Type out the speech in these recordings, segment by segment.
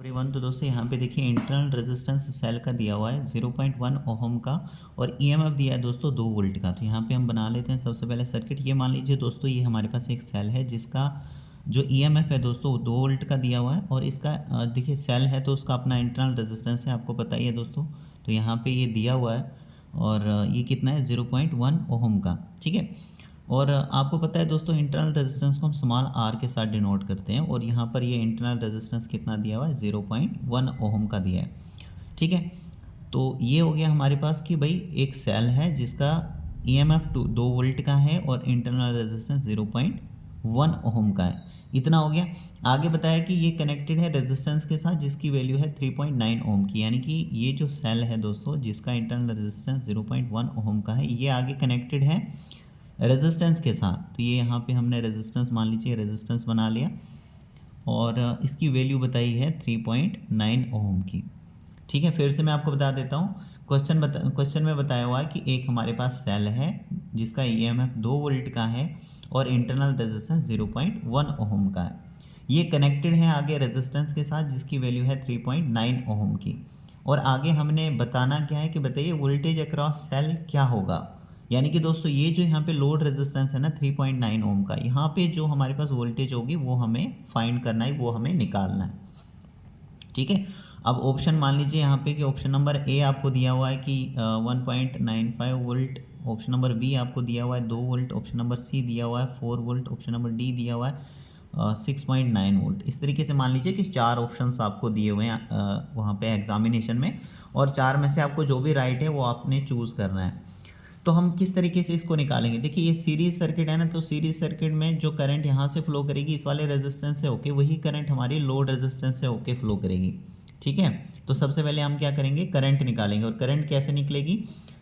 Everyone. तो दोस्तों यहाँ पे देखिए इंटरनल रेजिस्टेंस सेल का दिया हुआ है 0.1 ओहम का और ईएमएफ दिया है दोस्तों 2 वोल्ट का। तो यहाँ पे हम बना लेते हैं सबसे पहले सर्किट। ये मान लीजिए दोस्तों ये हमारे पास एक सेल है जिसका जो ईएमएफ है दोस्तों 2 वोल्ट का दिया हुआ है और इसका देखिए सेल है तो उसका अपना इंटरनल रेजिस्टेंस है, आपको पता ही है दोस्तों। तो यहाँ पे ये दिया हुआ है और ये कितना है 0.1 ओहम का, ठीक है। और आपको पता है दोस्तों इंटरनल रेजिस्टेंस को हम स्मॉल आर के साथ डिनोट करते हैं और यहाँ पर ये इंटरनल रेजिस्टेंस कितना दिया हुआ है 0.1 ओहम का दिया है, ठीक है। तो ये हो गया हमारे पास कि भाई एक सेल है जिसका ईएमएफ 2 वोल्ट का है और इंटरनल रेजिस्टेंस 0.1 ओहम का है, इतना हो गया। आगे बताया कि ये कनेक्टेड है रेजिस्टेंस के साथ जिसकी वैल्यू है 3.9 ओम की, यानी कि ये जो सेल है दोस्तों जिसका इंटरनल रेजिस्टेंस 0.1 ओहम का है ये आगे कनेक्टेड है रेजिस्टेंस के साथ। तो ये यहाँ पे हमने रेजिस्टेंस मान लीजिए रेजिस्टेंस बना लिया और इसकी वैल्यू बताई है 3.9 ओम की, ठीक है। फिर से मैं आपको बता देता हूँ, क्वेश्चन में बताया हुआ है कि एक हमारे पास सेल है जिसका ईएमएफ 2 वोल्ट का है और इंटरनल रेजिस्टेंस 0.1 ओहम का है। ये कनेक्टेड है आगे रेजिस्टेंस के साथ जिसकी वैल्यू है 3.9 ओहम की। और आगे हमने बताना क्या है कि बताइए वोल्टेज अक्रॉस सेल क्या होगा, यानी कि दोस्तों ये जो यहाँ पे लोड रेजिस्टेंस है ना 3.9 ओम का, यहाँ पे जो हमारे पास वोल्टेज होगी वो हमें फाइंड करना है, वो हमें निकालना है, ठीक है। अब ऑप्शन मान लीजिए यहाँ पे कि ऑप्शन नंबर ए आपको दिया हुआ है कि 1.95 वोल्ट, ऑप्शन नंबर बी आपको दिया हुआ है 2 वोल्ट, ऑप्शन नंबर सी दिया हुआ है 4 वोल्ट, ऑप्शन नंबर डी दिया हुआ है 6.9 वोल्ट। इस तरीके से मान लीजिए कि 4 ऑप्शंस आपको दिए हुए हैं वहाँ पे एग्जामिनेशन में और 4 में से आपको जो भी राइट है वो आपने चूज़ करना है। तो हम किस तरीके से इसको निकालेंगे, देखिए ये सीरीज सर्किट है ना, तो सीरीज सर्किट में जो करंट यहाँ से फ्लो करेगी इस वाले रेजिस्टेंस से होके वही करंट हमारी लोड रेजिस्टेंस से होके फ्लो करेगी, ठीक है। तो सबसे पहले हम क्या करेंगे करंट निकालेंगे और करंट कैसे निकलेगी,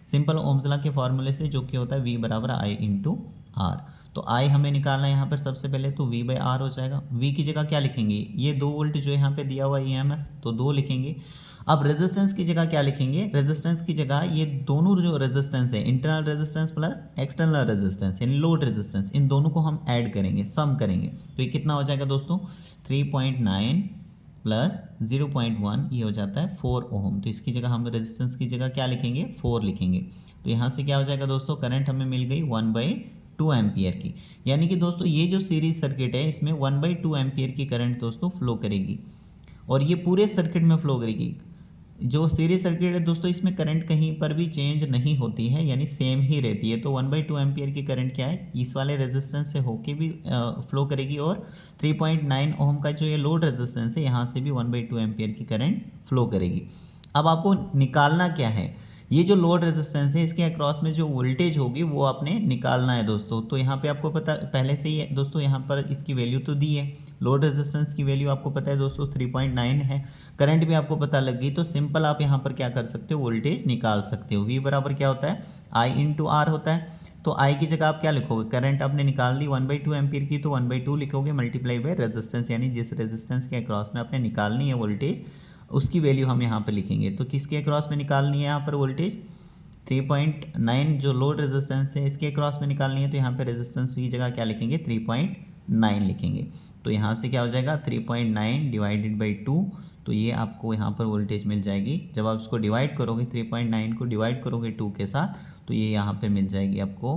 सिंपल ओम्स लॉ के फॉर्मूले से जो कि होता है V बराबर I इंटू आर। तो I हमें निकालना है यहाँ पर सबसे पहले, तो V बाई आर हो जाएगा। V की जगह क्या लिखेंगे, ये 2 वोल्ट जो यहाँ पे दिया हुआ है EMF तो 2 लिखेंगे। अब रेजिस्टेंस की जगह क्या लिखेंगे, रेजिस्टेंस की जगह ये दोनों जो रेजिस्टेंस है internal resistance plus external resistance यानी लोड रेजिस्टेंस, इन दोनों को हम ऐड करेंगे, सम करेंगे। तो ये कितना हो जाएगा दोस्तों 3.9 प्लस 0.1 ये हो जाता है 4 ओम। तो इसकी जगह हम रेजिस्टेंस की जगह क्या लिखेंगे 4 लिखेंगे। तो यहाँ से क्या हो जाएगा दोस्तों करंट हमें मिल गई 1/2 एम्पियर की, यानी कि दोस्तों ये जो सीरीज सर्किट है इसमें 1/2 एम्पियर की करंट दोस्तों फ्लो करेगी और ये पूरे सर्किट में फ्लो करेगी। जो सीरीज सर्किट है दोस्तों इसमें करंट कहीं पर भी चेंज नहीं होती है, यानी सेम ही रहती है। तो 1/2 एम्पियर की करंट क्या है इस वाले रेजिस्टेंस से होके भी फ्लो करेगी और 3.9 ओम का जो ये लोड रेजिस्टेंस है यहाँ से भी 1/2 एम्पियर की करंट फ्लो करेगी। अब आपको निकालना क्या है, ये जो लोड रेजिस्टेंस है इसके अक्रॉस में जो वोल्टेज होगी वो आपने निकालना है दोस्तों। तो यहाँ पे आपको पता पहले से ही है दोस्तों, यहाँ पर इसकी वैल्यू तो दी है, लोड रेजिस्टेंस की वैल्यू आपको पता है दोस्तों 3.9 है, करंट भी आपको पता लग गई। तो सिंपल आप यहाँ पर क्या कर सकते हो वोल्टेज निकाल सकते हो। V बराबर क्या होता है I इंटू आर होता है। तो I की जगह आप क्या लिखोगे, करंट आपने निकाल दी 1/2 एम्पियर की, तो 1/2 लिखोगे मल्टीप्लाई बाय रेजिस्टेंस, यानी जिस रेजिस्टेंस के अक्रॉस में आपने निकालनी है वोल्टेज उसकी वैल्यू हम यहाँ पर लिखेंगे। तो किसके अक्रॉस में निकालनी है यहाँ पर वोल्टेज 3.9 जो लोड रेजिस्टेंस है इसके अक्रॉस में निकालनी है। तो यहाँ पे रेजिस्टेंस की जगह क्या लिखेंगे 3.9 लिखेंगे। तो यहाँ से क्या हो जाएगा 3.9 डिवाइडेड बाई 2, तो ये आपको यहाँ पर वोल्टेज मिल जाएगी। जब आप इसको डिवाइड करोगे 3.9 को डिवाइड करोगे 2 के साथ तो ये यहाँ पर मिल जाएगी आपको,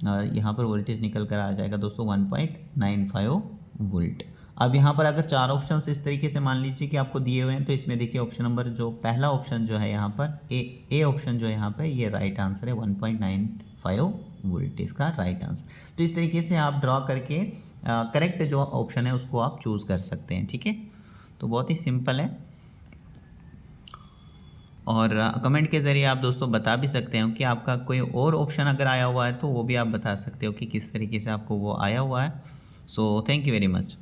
यहाँ पर वोल्टेज निकल कर आ जाएगा दोस्तों 1.95 वोल्ट। अब यहाँ पर अगर 4 ऑप्शंस इस तरीके से मान लीजिए कि आपको दिए हुए हैं, तो इसमें देखिए ऑप्शन नंबर जो पहला ऑप्शन जो है यहाँ पर ए ऑप्शन जो है यहाँ पर ये राइट आंसर है 1.95 वोल्ट इसका राइट आंसर। तो इस तरीके से आप ड्रॉ करके करेक्ट जो ऑप्शन है उसको आप चूज़ कर सकते हैं, ठीक है। तो बहुत ही सिंपल है और कमेंट के ज़रिए आप दोस्तों बता भी सकते हो कि आपका कोई और ऑप्शन अगर आया हुआ है तो वो भी आप बता सकते हो कि किस तरीके से आपको वो आया हुआ है। So thank you very much.